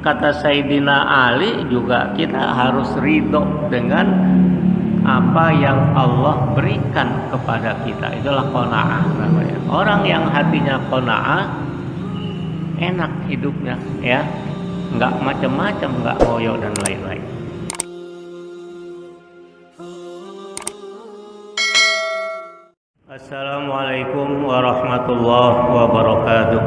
kata Sayyidina Ali juga kita harus ridho dengan apa yang Allah berikan kepada kita. Itulah qanaah namanya. Orang yang hatinya qanaah enak hidupnya, ya, nggak macam-macam, nggak ngoyo dan lain-lain. Assalamualaikum warahmatullahi wabarakatuh.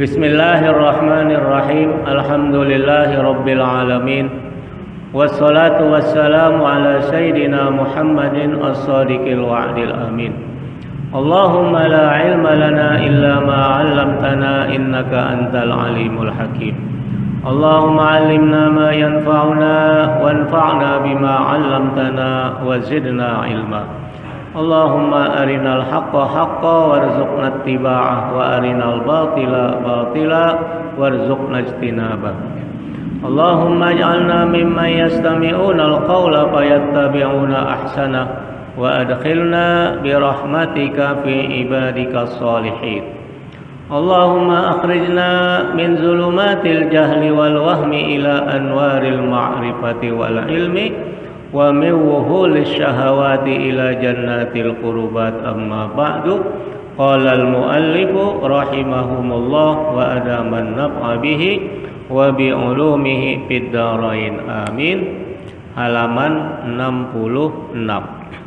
Bismillahirrahmanirrahim. Alhamdulillahi rabbil alamin. Wassalatu wassalamu ala sayyidina Muhammadin as-sadiqil wa'dil amin. Allahumma la ilma lana illa ma 'allamtana innaka antal alimul hakim. Allahumma 'allimna ma yanfa'una wanfa'na bima 'allamtana wa zidna ilma. Allahumma arinal haqqa haqqa warzuqna ittiba'ah wa arinal batila batila warzuqna ijtinabah. Allahumma ij'alna mimman yastami'una al-qawla fayattabi'una ahsana wa adkhilna bi rahmatika fi ibadika as-salihin. Allahumma akhrijna min zulumatil jahli wal wahmi ila anwaril ma'rifati wal ilmi wa min wuhulis syahawati ila jannatil qurubat. Amma ba'du. Qala al-muallifu rahimahumullah wa adaman naf'a bihi wa bi ulumihi fid dharain amin. Halaman 66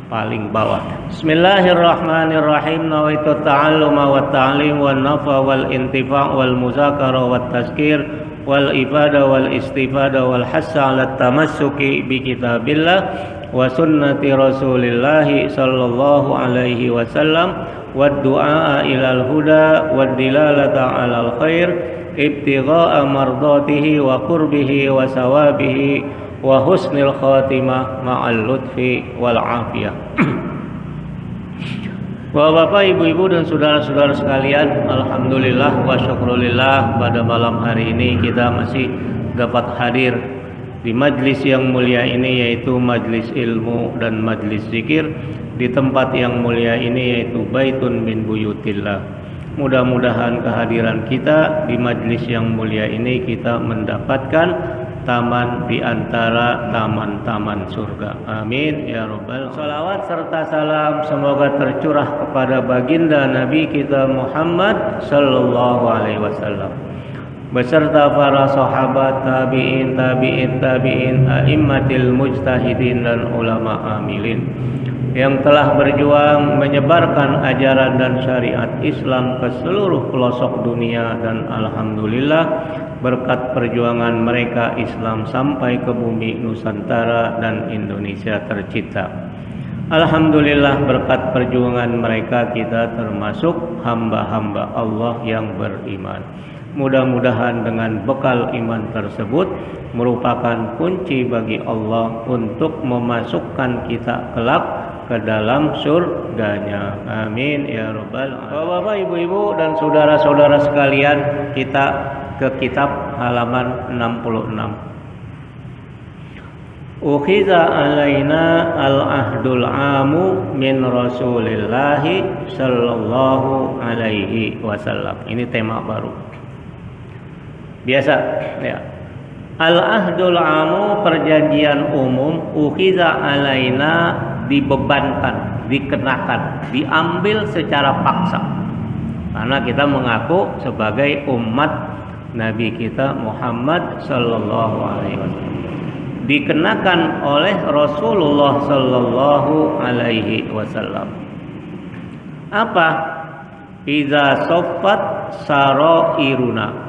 paling bawah. Bismillahirrahmanirrahim. Nawaitu ta'alluma wa ta'lim wa nafa wal intifa' wal muzakara wat tazkir wal ibadah wal istifadah wal hassa ala tamassuki bi kitabillah wa sunnati rasulillah sallallahu alaihi wasallam wad du'a ilal huda wad dilalata alal khair ibtigha'a mardatihi wa qurbihi wa sawabihi wa husnil khatimah ma'al lutfi wal afiyah. Bapak, ibu-ibu dan saudara-saudara sekalian, alhamdulillah wa syukrulillah, pada malam hari ini kita masih dapat hadir di majlis yang mulia ini, yaitu majlis ilmu dan majlis zikir di tempat yang mulia ini, yaitu baitun min buyutillah. Mudah-mudahan kehadiran kita di majlis yang mulia ini kita mendapatkan taman di antara taman-taman surga. Amin ya rabbal alamin. Salawat serta salam semoga tercurah kepada baginda Nabi kita Muhammad sallallahu alaihi wasallam beserta para sahabat, tabi'in, a'immatil mujtahidin dan ulama amilin yang telah berjuang menyebarkan ajaran dan syariat Islam ke seluruh pelosok dunia, dan alhamdulillah berkat perjuangan mereka Islam sampai ke bumi Nusantara dan Indonesia tercipta. Alhamdulillah berkat perjuangan mereka kita termasuk hamba-hamba Allah yang beriman. Mudah-mudahan dengan bekal iman tersebut merupakan kunci bagi Allah untuk memasukkan kita kelak ke dalam surganya. Amin ya rabbal alamin. Bapak, ibu-ibu dan saudara-saudara sekalian, kita ke kitab halaman 66. Ukhiza alaina al-ahdul amu min Rasulillahi sallallahu alaihi wasallam. Ini tema baru. Biasa ya. Al-ahdul amu, perjanjian umum, ukhiza alaina, dibebankan, dikenakan, diambil secara paksa. Karena kita mengaku sebagai umat Nabi kita Muhammad sallallahu alaihi wasallam. Dikenakan oleh Rasulullah sallallahu alaihi wasallam. Apa? Iza soffat sarairuna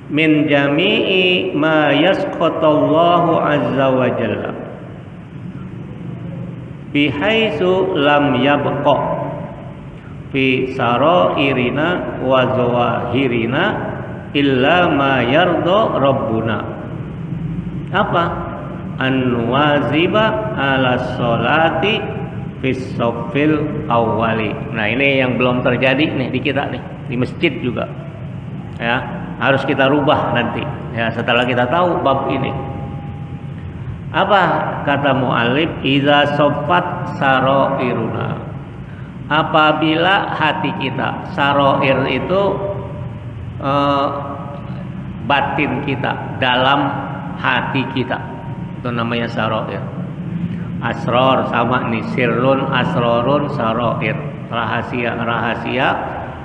min jami'i ma yasqatallahu azza wa jalla bihaitsu lam yabqa fi sarairina wa zawahirina illa ma yarda rabbuna. Apa? An-waziba ala sholati fis safil awwali. Nah, ini yang belum terjadi nih di kita nih, di masjid juga. Ya, harus kita rubah nanti. Ya, setelah kita tahu bab ini. Apa kata mu'alif? Iza soffat saroiruna, apabila hati kita, saroir itu eh, batin kita, dalam hati kita. Itu namanya sarair. Asror sama nih, sirrun, asrorun, sarair. Rahasia-rahasia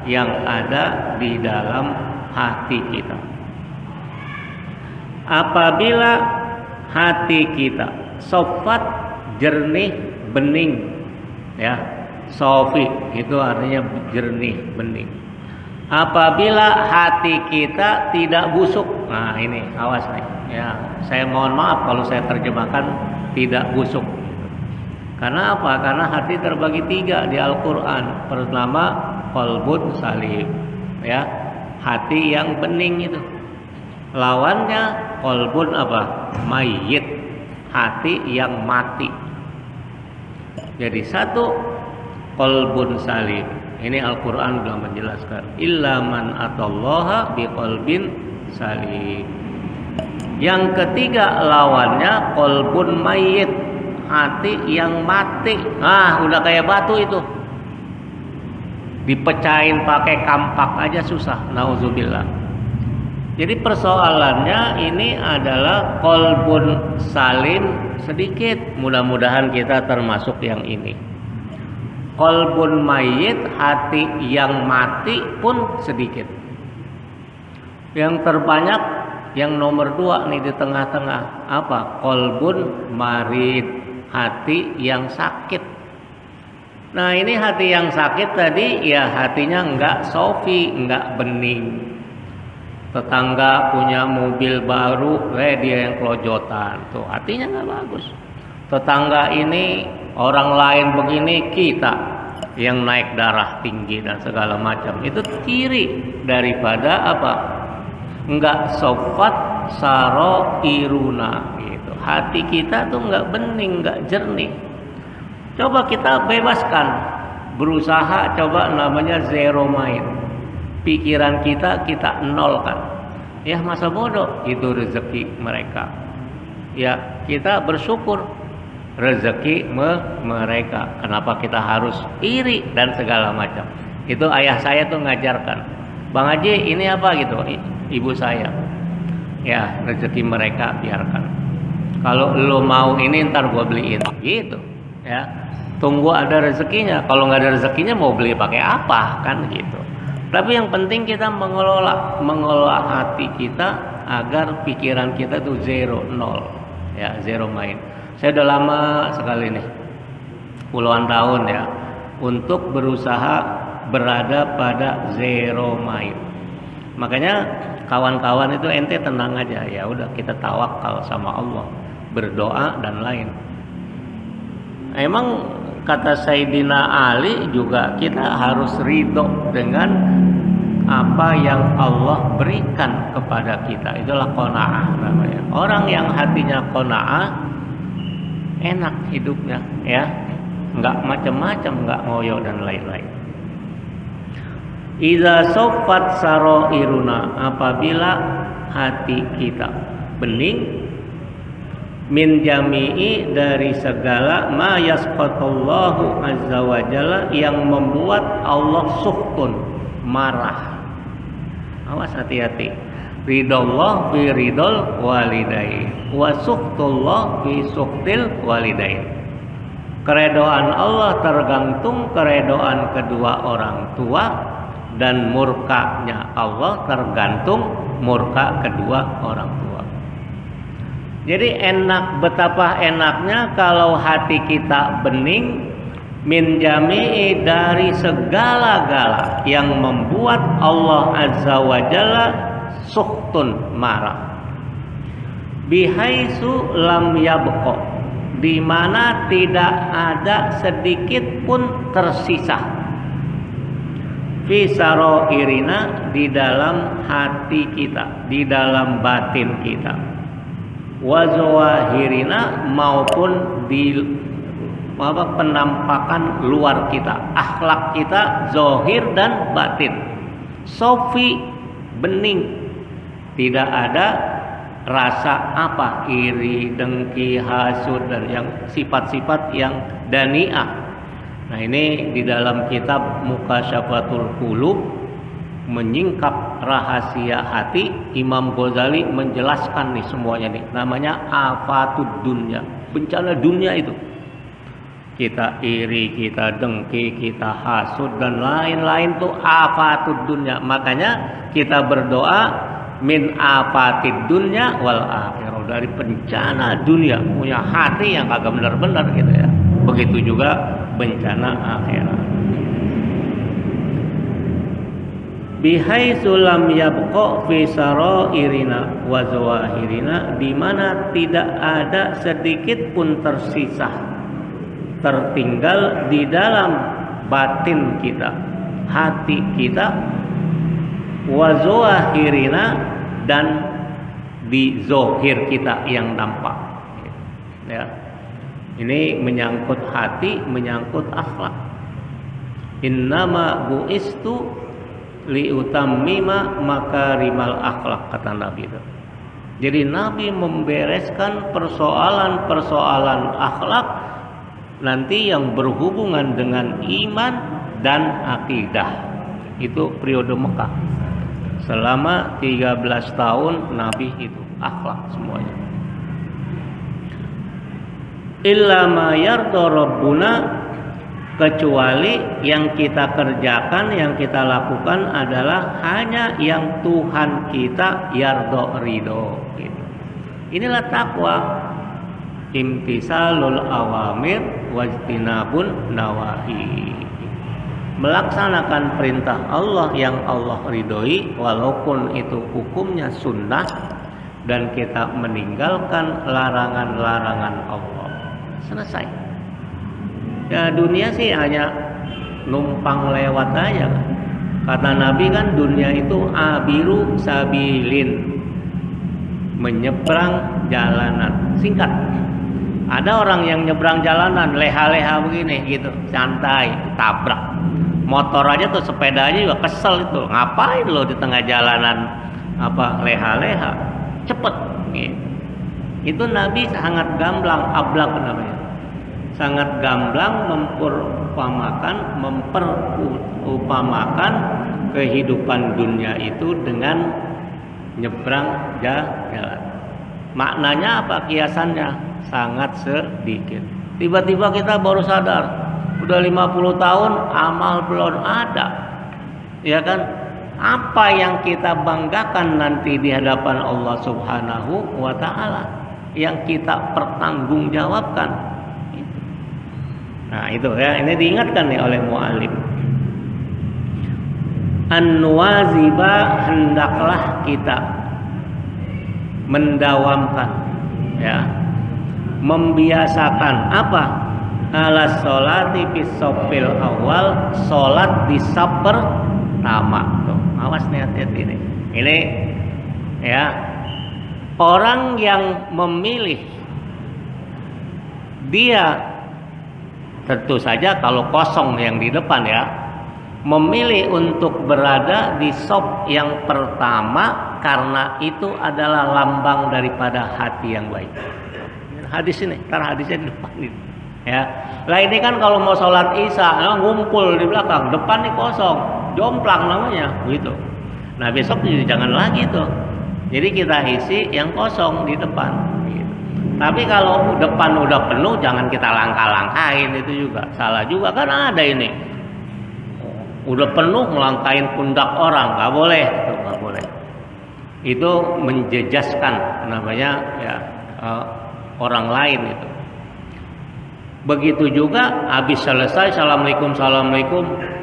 yang ada di dalam hati kita. Apabila hati kita sofat, jernih, bening, ya, sofi itu artinya jernih, bening. Apabila hati kita tidak busuk, nah ini awas nih, ya, saya mohon maaf kalau saya terjemahkan tidak busuk. Karena apa? Karena hati terbagi 3 di Al-Quran. Pertama, qalbun salim, ya, hati yang bening itu. Lawannya qalbun apa? Mayyit, hati yang mati. Jadi satu, qalbun salim. Ini Al-Quran sudah menjelaskan. Illa man atallaha biqalbin salim. Yang ketiga lawannya qalbun mayyit, hati yang mati. Nah, udah kayak batu itu. Dipecahin pakai kampak aja susah. Nauzubillah. Jadi persoalannya ini adalah qalbun salim sedikit. Mudah-mudahan kita termasuk yang ini. Qalbun mayyit, hati yang mati pun sedikit. Yang terbanyak yang nomor 2 nih di tengah-tengah. Apa? Qalbun marid, hati yang sakit. Nah ini hati yang sakit tadi, ya hatinya enggak sofi, enggak bening. Tetangga punya mobil baru, dia yang kelojotan, tuh hatinya nggak bagus. Tetangga ini orang lain begini, kita yang naik darah tinggi dan segala macam. Itu ciri daripada apa? Enggak sofat saro iruna gitu. Hati kita tuh nggak bening, nggak jernih. Coba kita bebaskan, berusaha coba namanya zero mind. Pikiran kita nolkan. Ya masa bodoh, itu rezeki mereka. Ya kita bersyukur rezeki mereka. Kenapa kita harus iri dan segala macam? Itu ayah saya tuh ngajarkan. Bang Haji ini apa gitu? Ibu saya. Ya rezeki mereka biarkan. Kalau lo mau ini ntar gua beliin. Gitu. Ya tunggu ada rezekinya. Kalau nggak ada rezekinya mau beli pakai apa kan gitu. Tapi yang penting kita mengelola hati kita agar pikiran kita tuh zero, nol, ya zero mind. Saya udah lama sekali nih, puluhan tahun ya, untuk berusaha berada pada zero mind. Makanya kawan-kawan itu ente tenang aja, ya udah kita tawakal sama Allah, berdoa dan lain. Emang kata Sayyidina Ali juga kita harus ridho dengan apa yang Allah berikan kepada kita. Itulah qanaah namanya. Orang yang hatinya qanaah enak hidupnya, ya, nggak macam-macam, nggak ngoyo dan lain-lain. Iza sofat saroiruna, apabila hati kita bening, min jami'i, dari segala ma yasqatullahu azza wa jalla, yang membuat Allah suhtun, marah. Awas hati-hati. Ridallah fi ridal walidain wa suhtullah fi suhtil walidain. Keredoan Allah tergantung keredoan kedua orang tua, dan murkanya Allah tergantung murka kedua orang tua. Jadi enak, betapa enaknya kalau hati kita bening, min jami'i, dari segala-gala yang membuat Allah azza wa jalla suhtun, marah. Bihaitsu lam yabqa, di mana tidak ada sedikit pun tersisa. Fi saroirina, di dalam hati kita, di dalam batin kita. Wa zawahirina, maupun di penampakan luar kita, akhlak kita zahir dan batin. Sofi, bening, tidak ada rasa apa, iri, dengki, hasud, dan yang sifat-sifat yang dani'ah. Nah ini di dalam kitab Mukasyafatul Qulub, menyingkap rahasia hati, Imam Ghazali menjelaskan nih semuanya nih. Namanya afatud dunya, bencana dunia itu. Kita iri, kita dengki, kita hasud dan lain-lain tuh afatud dunya. Makanya kita berdoa min afatid dunya wal akhirah, dari bencana dunia, punya hati yang kagak benar-benar gitu ya. Begitu juga bencana akhirat. Bihaitsu lam yabqa fi sarairina wa zawahirina, di mana tidak ada sedikit pun tertinggal di dalam batin kita, hati kita, wa zawahirina, dan di zohir kita yang nampak ya. Ini menyangkut hati, menyangkut akhlak. Innama bu'istu liutammima makarimal akhlak, kata Nabi itu. Jadi Nabi membereskan persoalan-persoalan akhlak nanti yang berhubungan dengan iman dan akidah. Itu periode Mekah. Selama 13 tahun Nabi itu akhlak semuanya. Illa ma yarda rabbuna, kecuali yang kita kerjakan, yang kita lakukan adalah hanya yang Tuhan kita yarda, ridho gitu. Inilah takwa, imtisalul awamir wajtinabun nawahi, melaksanakan perintah Allah yang Allah ridhoi walaupun itu hukumnya sunnah, dan kita meninggalkan larangan-larangan Allah. Selesai. Ya, dunia sih hanya numpang lewat aja. Kata Nabi kan, dunia itu abiru sabilin, menyeberang jalanan. Singkat. Ada orang yang nyebrang jalanan leha-leha begini gitu, santai, tabrak. Motor aja tuh, sepeda aja juga kesel itu. Ngapain lo di tengah jalanan leha-leha? Cepet gitu. Itu Nabi sangat gamblang, ablak namanya. Sangat gamblang memperumpamakan kehidupan dunia itu dengan nyebrang jalan. Maknanya apa? Kiasannya sangat sedikit. Tiba-tiba kita baru sadar, udah 50 tahun amal belum ada. Ya kan? Apa yang kita banggakan nanti di hadapan Allah Subhanahu wa ta'ala, yang kita pertanggungjawabkan. Nah itu ya, ini diingatkan nih oleh mu'alim. An-nuwaziba, hendaklah kita mendawamkan ya, membiasakan apa? Ala sholati bis safil awal, sholat di saf pertama. Tuh, awas nih, hati-hati ini. Ini ya, orang yang memilih, dia tentu saja kalau kosong yang di depan ya, memilih untuk berada di shaf yang pertama karena itu adalah lambang daripada hati yang baik. Hadis ini, hadisnya di depan ini. Ya, lah ini kan kalau mau sholat isya, ngumpul di belakang, depan nih kosong, jomplang namanya, gitu. Nah besok jadi jangan lagi tuh. Jadi kita isi yang kosong di depan. Gitu. Tapi kalau depan udah penuh, jangan kita langkah-langkahin, itu juga salah juga, kan ada ini. Udah penuh melangkahin pundak orang, nggak boleh, tuh, nggak boleh. Itu menjejaskan namanya ya, orang lain itu. Begitu juga habis selesai assalamualaikum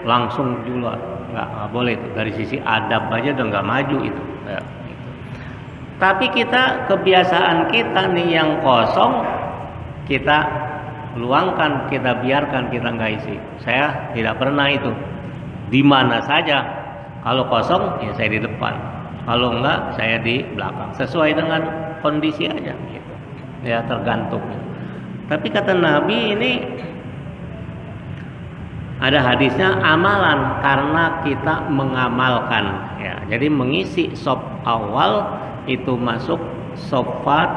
langsung keluar, nggak boleh itu. Dari sisi adab aja udah nggak maju itu. Ya, gitu. Tapi kita, kebiasaan kita nih yang kosong kita luangkan, kita biarkan, kita nggak isi. Saya tidak pernah itu. Di mana saja kalau kosong ya saya di depan, kalau enggak saya di belakang, sesuai dengan kondisi aja gitu. Ya tergantung. Tapi kata Nabi ini ada hadisnya, amalan karena kita mengamalkan ya. Jadi mengisi shaf awal itu masuk shafat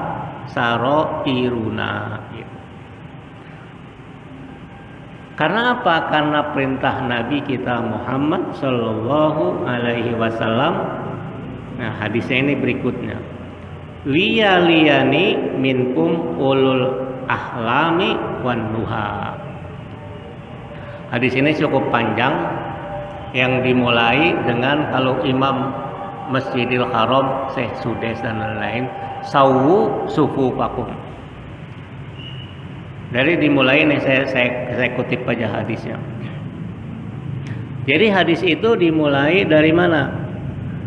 saroiruna gitu. Karena apa? Karena perintah Nabi kita Muhammad Sallallahu Alaihi Wasallam Nah, hadisnya ini berikutnya. Liyani minkum ulul ahlami wan nuha. Hadis ini cukup panjang, yang dimulai dengan kalau Imam Masjidil Haram, Syekh Sudes dan lain-lain, sawu sufufakum. Dari dimulai nih saya kutip aja hadisnya. Jadi hadis itu dimulai dari mana?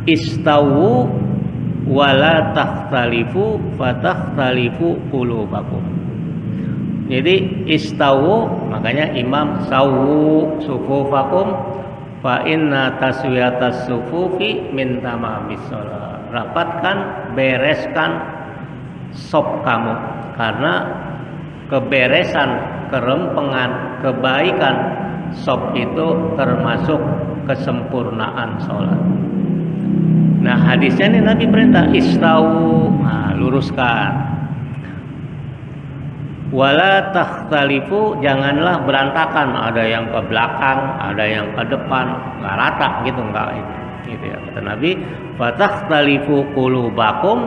Istawu wala takhtalifu fatakhtalifu qulubakum. Jadi istawu, makanya Imam sawu sufufakum fa inna taswiyatas sufufi min tamamis shalah. Rapatkan, bereskan sop kamu, karena keberesan, kerempengan, kebaikan sop itu termasuk kesempurnaan sholat. Nah, hadisnya ini Nabi perintah istawu, nah, luruskan. Wala takhtalifu, janganlah berantakan, ada yang ke belakang, ada yang ke depan, nggak rata gitu, nggak gitu ya kata Nabi. Fatakhtalifu qulubakum,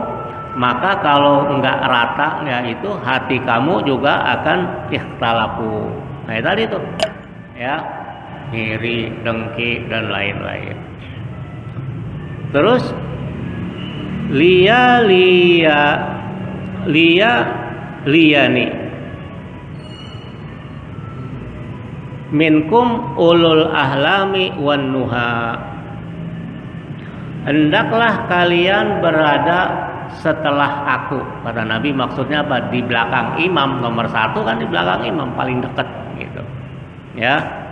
maka kalau nggak rata ya itu hati kamu juga akan ikhtalafu. Nah, itu tadi tuh ya, iri, dengki dan lain-lain. Terus liyani minkum ulul ahlami wan nuha. Hendaklah kalian berada setelah aku, kata Nabi. Maksudnya apa? Di belakang imam, nomor satu kan di belakang imam, paling dekat gitu ya.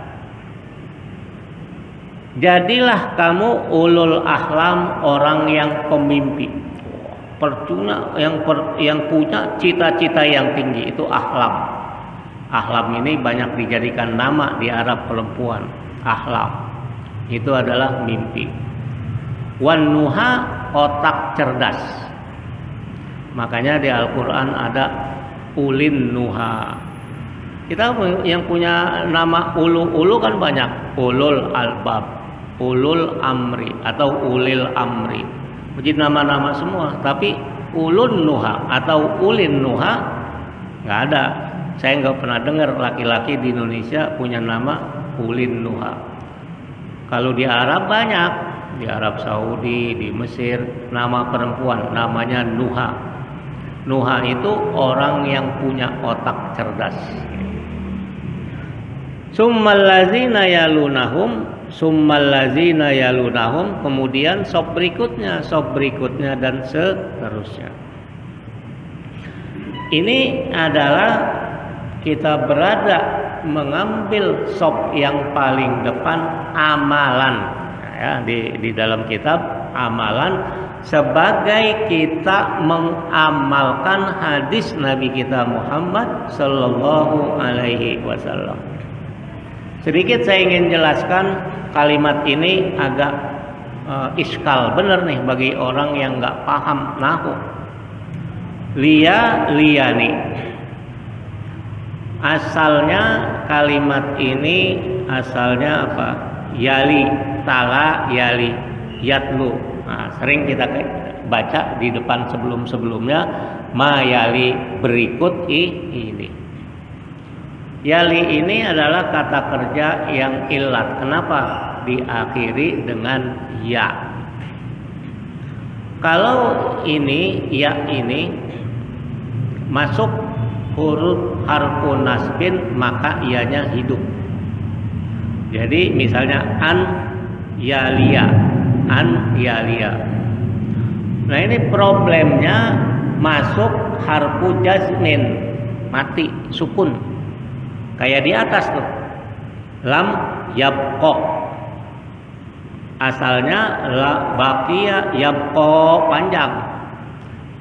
Jadilah kamu ulul ahlam, orang yang pemimpi, percuna, yang punya cita-cita yang tinggi, itu ahlam. Ahlam ini banyak dijadikan nama di Arab, perempuan. Ahlam itu adalah mimpi. Wan nuha, otak cerdas. Makanya di Al-Quran ada ulin nuha. Kita yang punya nama ulu kan banyak. Ulul albab, ulul amri atau ulil amri. Begitu nama-nama semua. Tapi ulun nuha atau ulin nuha nggak ada. Saya nggak pernah dengar laki-laki di Indonesia punya nama ulin nuha. Kalau di Arab banyak, di Arab Saudi, di Mesir, nama perempuan namanya nuha. Nuha itu orang yang punya otak cerdas. Summallazina yalunahum, kemudian sop berikutnya dan seterusnya. Ini adalah kita berada mengambil sop yang paling depan, amalan ya, di dalam kitab amalan, sebagai kita mengamalkan hadis Nabi kita Muhammad sallallahu alaihi wasallam. Sedikit saya ingin jelaskan, kalimat ini agak iskal bener nih bagi orang yang nggak paham nahwu. Liyani, asalnya kalimat ini asalnya apa? Yali, tala, yali, yatlu. Nah, sering kita baca di depan sebelum-sebelumnya, ma yali, berikut ini. Yali ini adalah kata kerja yang ilat. Kenapa diakhiri dengan ya? Kalau ini, ya ini masuk huruf harfun nasbin, maka ianya hidup. Jadi misalnya an yalia. Nah, ini problemnya masuk harfu jazmin, mati, sukun. Kayak di atas tuh, lam yabqa. Asalnya la baqiya yabqa, panjang.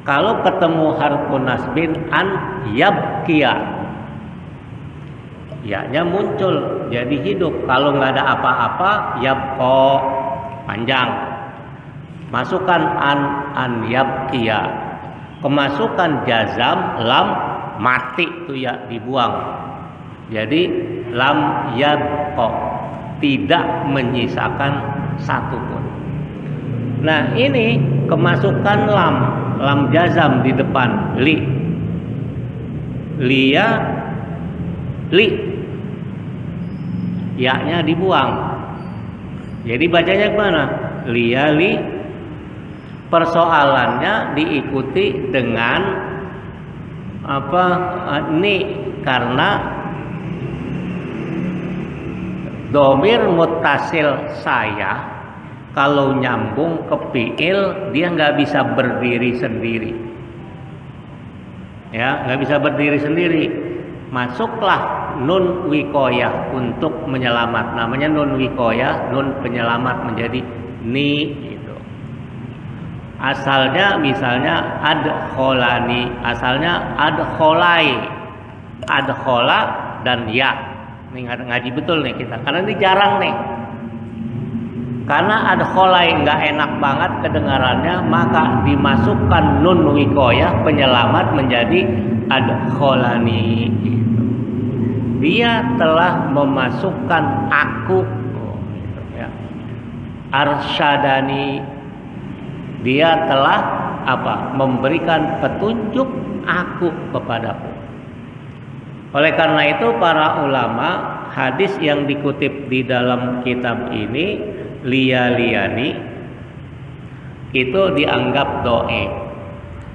Kalau ketemu harfun nasbin an yabqiya, ya-nya muncul jadi hidup. Kalau nggak ada apa-apa, yabqa, panjang. Masukkan an yabqiya. Kemasukan jazam lam, mati tuh ya, dibuang. Jadi lam yabqa, tidak menyisakan satupun. Nah ini kemasukan lam jazam di depan li, liya li, ya-nya dibuang. Jadi bacanya gimana? Liya li. Persoalannya diikuti dengan apa? Ni, karena domir muttasil saya kalau nyambung ke fiil dia nggak bisa berdiri sendiri, ya nggak bisa berdiri sendiri. Masuklah nun wikoyah untuk menyelamat, namanya nun wikoyah, nun penyelamat menjadi ni gitu. Asalnya misalnya adkholani, asalnya adkholai, adkhola dan ya. Ini ngaji betul nih kita, karena ini jarang nih. Karena adkholai nggak enak banget kedengarannya, maka dimasukkan nun wikoyah penyelamat menjadi adkholani. Dia telah memasukkan aku, gitu, ya. Arsyadani, dia telah apa? Memberikan petunjuk aku kepadaku. Oleh karena itu para ulama, hadis yang dikutip di dalam kitab ini liya-liyani itu dianggap do'if.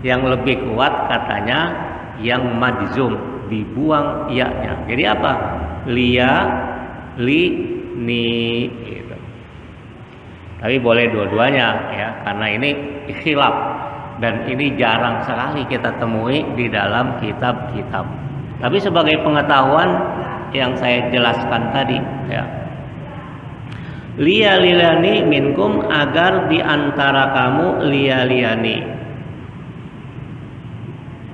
Yang lebih kuat katanya yang majzum, dibuang ya-nya. Jadi apa? Liya li ni gitu. Tapi boleh dua-duanya ya, karena ini khilaf dan ini jarang sekali kita temui di dalam kitab-kitab. Tapi sebagai pengetahuan yang saya jelaskan tadi ya. Liya-liyani minkum, agar di antara kamu liya-liyani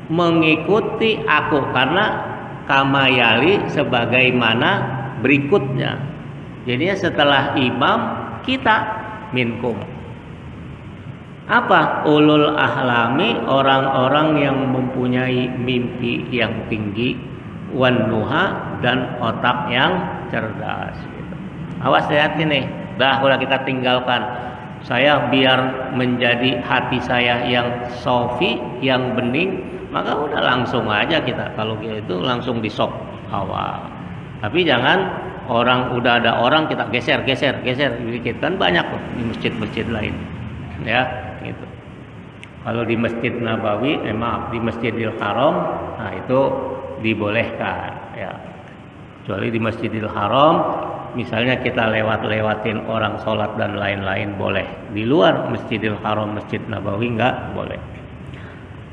mengikuti aku, karena kamayali sebagaimana berikutnya. Jadinya setelah imam kita minkum. Apa? Ulul ahlami, orang-orang yang mempunyai mimpi yang tinggi, wan nuha, dan otak yang cerdas. Awas hati nih, udah kita tinggalkan. Saya biar menjadi hati saya yang sofi, yang bening, maka udah langsung aja kita. Kalau gitu langsung di sop awal. Tapi jangan orang udah ada orang kita geser dikit, kan banyak loh di masjid-masjid lain, ya gitu. Kalau di Masjid Nabawi, maaf, di Masjidil Haram, nah itu dibolehkan, ya. Kecuali di Masjidil Haram, misalnya kita lewatin orang sholat dan lain-lain boleh. Di luar Masjidil Haram, Masjid Nabawi enggak boleh.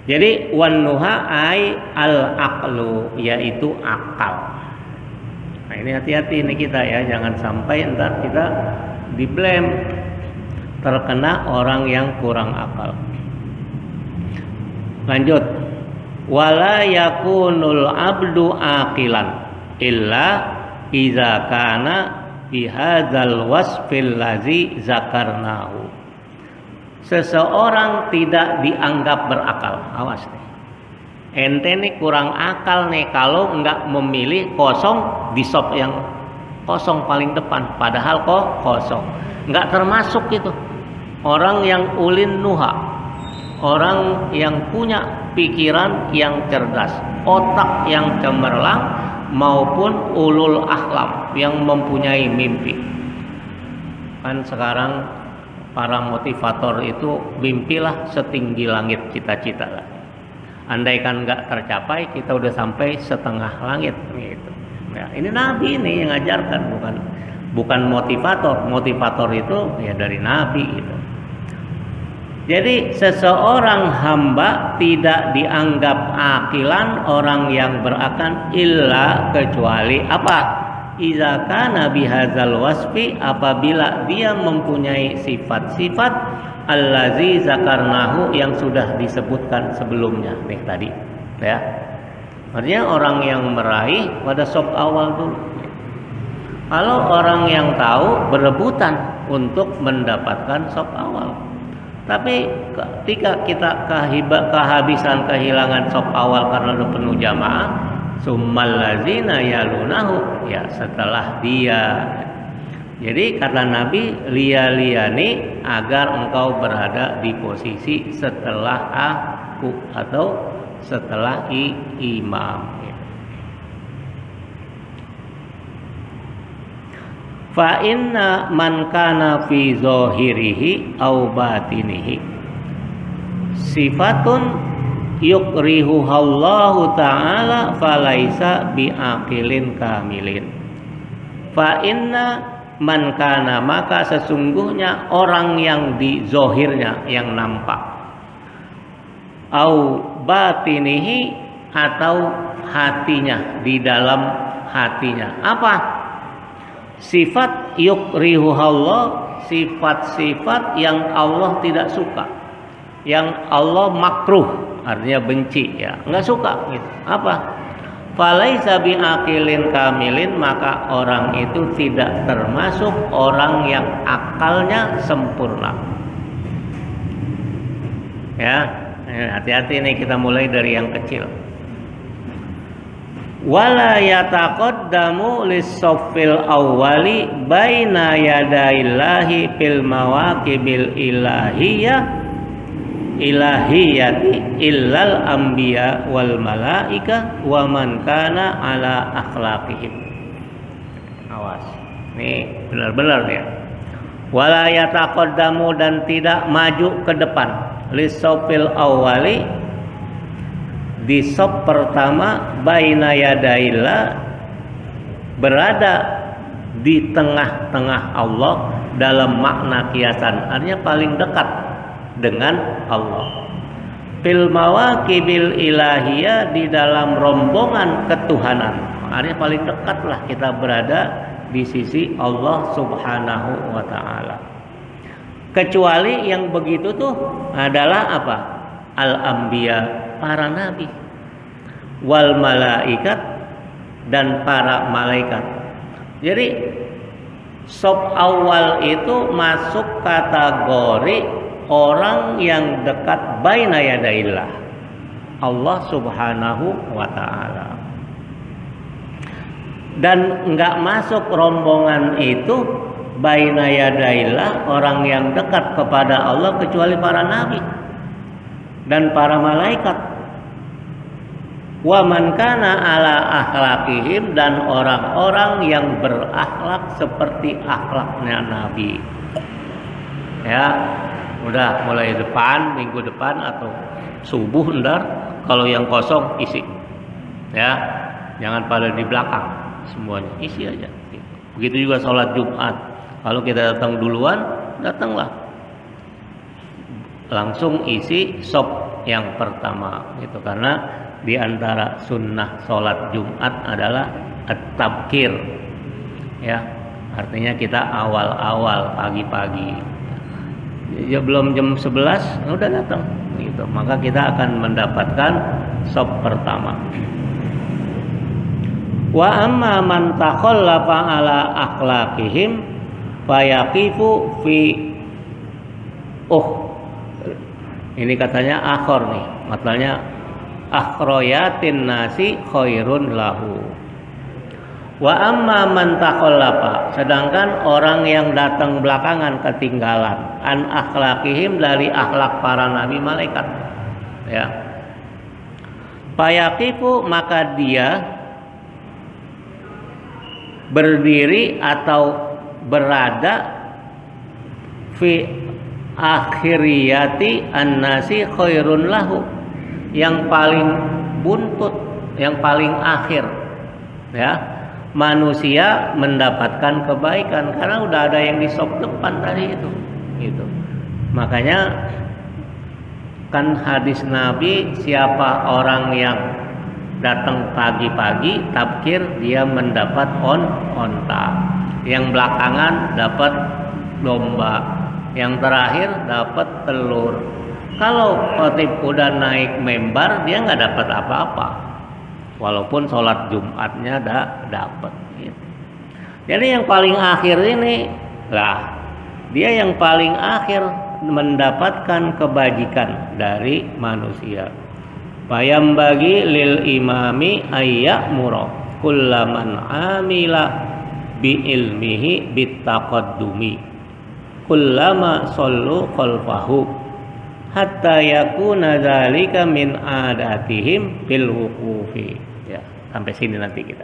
Jadi wan nuha ai al aqlu, yaitu akal. Nah ini hati-hati nih kita ya, jangan sampai ntar kita di-blame, terkena orang yang kurang akal. Lanjut. Wala yakunul abdu aqilan illa iza kana bihadzal wasfil lazi zakarnahu. Seseorang tidak dianggap berakal. Awas nih. Ente nih kurang akal nih kalau enggak memilih kosong di sop yang kosong paling depan, padahal kok kosong. Enggak termasuk itu. Orang yang ulin nuha, orang yang punya pikiran yang cerdas, otak yang cemerlang, maupun ulul ahlam yang mempunyai mimpi. Kan sekarang para motivator itu mimpilah setinggi langit cita-cita lah. Andaikan nggak tercapai, kita udah sampai setengah langit gitu. Ya, ini Nabi ini yang ngajarkan, bukan motivator. Motivator itu ya dari Nabi gitu. Jadi seseorang hamba tidak dianggap akilan, orang yang berakal, illa kecuali apa? Iza kana bihadzal wasfi, apabila dia mempunyai sifat-sifat allazi zakarnahu yang sudah disebutkan sebelumnya nih tadi ya. Artinya orang yang meraih pada sop awal dulu. Kalau orang yang tahu berebutan untuk mendapatkan sop awal. Tapi ketika kita kehabisan kehilangan sop awal karena udah penuh jamaah, summal lazina yalunahu, ya setelah dia Jadi kata Nabi, lia-liani agar engkau berada di posisi setelah aku atau setelah imam. Fa inna man kana fi zahirihi au batinihi sifatun yukrihuhallahu ta'ala falaisa biaqilin kamilin. Fa inna man kana, maka sesungguhnya orang yang di zohirnya, yang nampak, au batinihi, atau hatinya, di dalam hatinya. Apa? Sifat yukrihuhallah, sifat-sifat yang Allah tidak suka, yang Allah makruh, artinya benci, ya, nggak suka gitu. Apa? Falaisa biaqilin kamilin, maka orang itu tidak termasuk orang yang akalnya sempurna. Ya, hati-hati nih, kita mulai dari yang kecil. Wala yataqaddamu lis-saffil awwali baina yadaillahi fil mawaqibil ilahiyati illal anbiya wal malaika wa man kana ala akhlaqihim. Awas, nih benar-benar ya. Wala yataqaddamu, dan tidak maju ke depan, lis-saffil awwali, di saf pertama, baina yadaillah, berada di tengah-tengah Allah dalam makna kiasan, artinya paling dekat dengan Allah. Fil mawaqibil ilahiyah, di dalam rombongan ketuhanan, artinya paling dekatlah kita berada di sisi Allah Subhanahu wa ta'ala. Kecuali yang begitu tuh adalah apa? Al-anbiya, para nabi, wal malaikat, dan para malaikat. Jadi sop awal itu masuk kategori orang yang dekat baina yadaillah, Allah Subhanahu wa ta'ala. Dan enggak masuk rombongan itu baina yadaillah, orang yang dekat kepada Allah, kecuali para nabi dan para malaikat. Wa man kana ala akhlaqihim, dan orang-orang yang berakhlak seperti akhlaknya nabi. Ya, udah mulai depan, minggu depan atau subuh ntar, kalau yang kosong isi. Ya, jangan pada di belakang, semuanya isi aja. Begitu juga sholat Jumat. Kalau kita datang duluan, datanglah langsung isi sop yang pertama gitu, karena di antara sunnah sholat Jumat adalah at-tabkir, ya, artinya kita awal-awal pagi-pagi, ya belum jam 11 udah datang gitu, maka kita akan mendapatkan sop pertama. Wa amma man takhallafa ala akhlaqihim fayaqifu fi ini katanya akhor nih, maknanya akhroyatin nasi khairun lahu. Wa amma man takhallafa, sedangkan orang yang datang belakangan ketinggalan, an akhlaqihim, dari akhlak para nabi malaikat, ya, fayaqifu, maka dia berdiri atau berada fi akhiriyati an-nasi khairun lahu, yang paling buntut, yang paling akhir, ya, manusia mendapatkan kebaikan, karena udah ada yang di sop depan tadi itu gitu. Makanya kan hadis Nabi, siapa orang yang datang pagi-pagi tabkir, dia mendapat onta, yang belakangan dapat domba, yang terakhir dapat telur. Kalau khotib udah naik membar, dia nggak dapat apa-apa, walaupun sholat Jumatnya dapat gitu. Jadi yang paling akhir ini lah, dia yang paling akhir mendapatkan kebajikan dari manusia. Bayam bagi lil imami ayyak muro kullaman amila bi ilmihi bitaqaddumi kullama sallu khalfahu hatta yakuna dzalika min adatihim bil wuqufi. Ya, sampai sini nanti kita.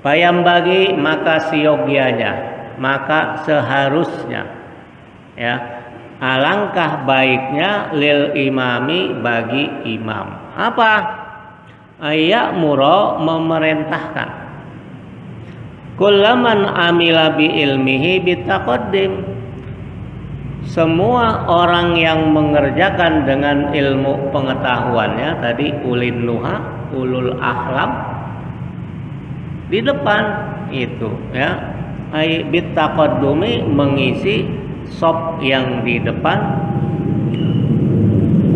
Payam bagi maka siogyanya, maka seharusnya, ya, alangkah baiknya lil imami bagi imam. Apa? Ayak muro memerintahkan. Kullaman amila bi ilmihi bitaqaddim. Semua orang yang mengerjakan dengan ilmu pengetahuannya tadi ulil nuha, ulul ahlam di depan itu, ya. Ai bitaqaddumi mengisi sop yang di depan.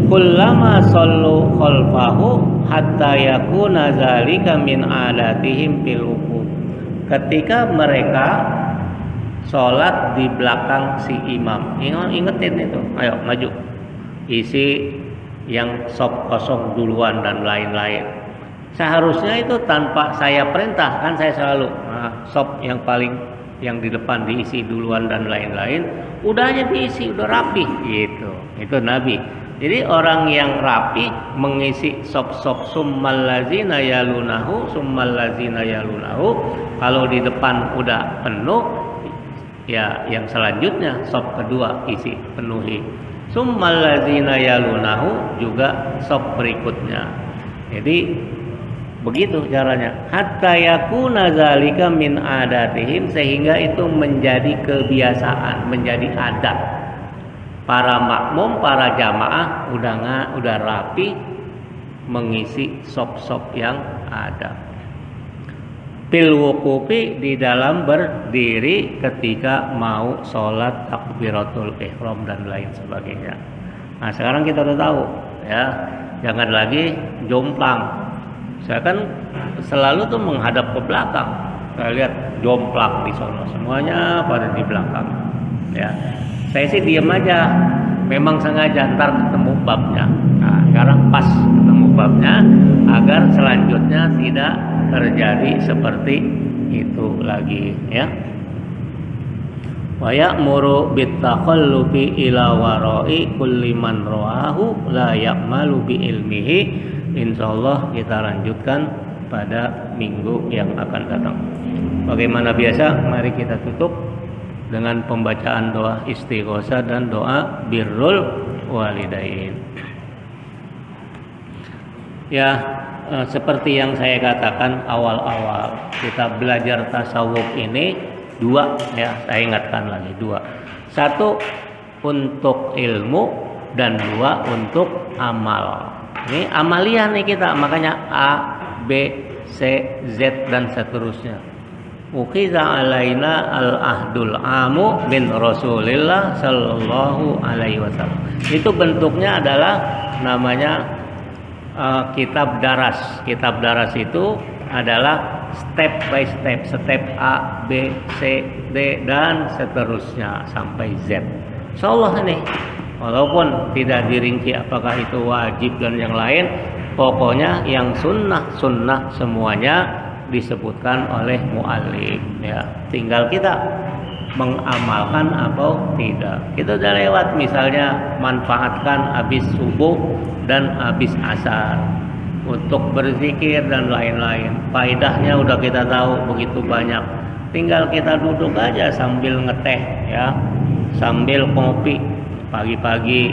Kullama sallu khalfahu hatta yakuna zalika min adatihim fil wuquf. Ketika mereka sholat di belakang si imam, ingetin itu, ayo maju, isi yang sop kosong duluan dan lain-lain. Seharusnya itu tanpa saya perintah, kan saya selalu sop yang paling yang di depan diisi duluan dan lain-lain, udah aja diisi, udah rapi gitu. Itu Nabi. Jadi orang yang rapi mengisi sop-sop summal lazina yalunahu. Kalau di depan udah penuh, ya yang selanjutnya sop kedua isi penuhi. Summal lazina yalunahu juga sop berikutnya. Jadi begitu caranya. Hatta yakuna zalika min adatihim, sehingga itu menjadi kebiasaan, menjadi adat. Para makmum, para jamaah udah rapi mengisi sop-sop yang ada. Fil wuqufi, di dalam berdiri ketika mau sholat takbiratul ihram dan lain sebagainya. Nah, sekarang kita udah tahu, ya. Jangan lagi jomplang. Saya kan selalu tuh menghadap ke belakang. Saya lihat jomplang di sana, semuanya pada di belakang. Ya, saya sih diam aja. Memang sengaja ntar ketemu babnya. Nah, sekarang pas ketemu babnya agar selanjutnya tidak terjadi seperti itu lagi. Ya. Wa ya'muru bitakhallufi ila wara'i kulli man rawahu la ya'malu bi ilmihi. Insyaallah kita lanjutkan pada minggu yang akan datang. Bagaimana biasa, mari kita tutup dengan pembacaan doa istighosah dan doa birrul walidain. Ya, seperti yang saya katakan awal-awal kita belajar tasawuf ini dua, ya, saya ingatkan lagi dua. Satu untuk ilmu dan dua untuk amal. Ini amaliyah nih kita, makanya A, B, C, Z dan seterusnya. Uqiza alaina al-ahdul amu bin Rasulillah sallallahu alaihi wasallam. Itu bentuknya adalah namanya kitab daras. Kitab daras itu adalah step by step, step A, B, C, D dan seterusnya sampai Z. Insyaallah nih, walaupun tidak dirinci apakah itu wajib dan yang lain, pokoknya yang sunnah semuanya disebutkan oleh mu'allim, ya. Tinggal kita mengamalkan atau tidak. Kita udah lewat, misalnya manfaatkan habis subuh dan habis asar untuk berzikir dan lain-lain. Faedahnya udah kita tahu begitu banyak. Tinggal kita duduk aja sambil ngeteh, ya, sambil kopi pagi-pagi.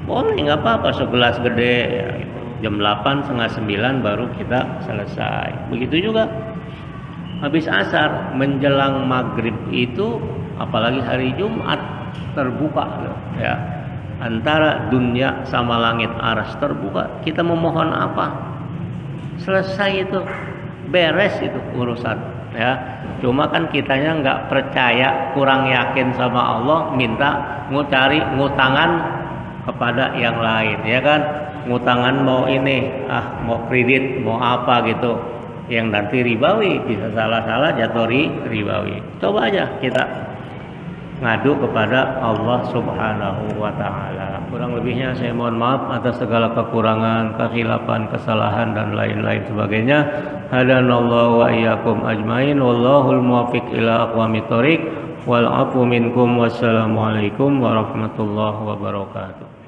Boleh, nggak apa-apa, segelas gede, ya, gitu. Jam 8, setengah 9 baru kita selesai. Begitu juga habis asar menjelang maghrib itu, apalagi hari Jumat, terbuka, ya, antara dunia sama langit aras terbuka. Kita memohon apa? Selesai itu, beres itu urusan, ya. Cuma kan kitanya nggak percaya, kurang yakin sama Allah, minta cari ngutangan kepada yang lain, ya kan? Ngutangan mau ini, mau kredit, mau apa gitu, yang nanti ribawi, bisa salah-salah jatuh ribawi. Coba aja kita ngadu kepada Allah Subhanahu wa ta'ala. Kurang lebihnya saya mohon maaf atas segala kekurangan, kekhilafan, kesalahan dan lain-lain sebagainya. hadanallahu wa iyyakum ajmain wallahul muwaffiq ila aqwamit thoriq wal afu minkum wassalamu alaikum warahmatullahi wabarakatuh.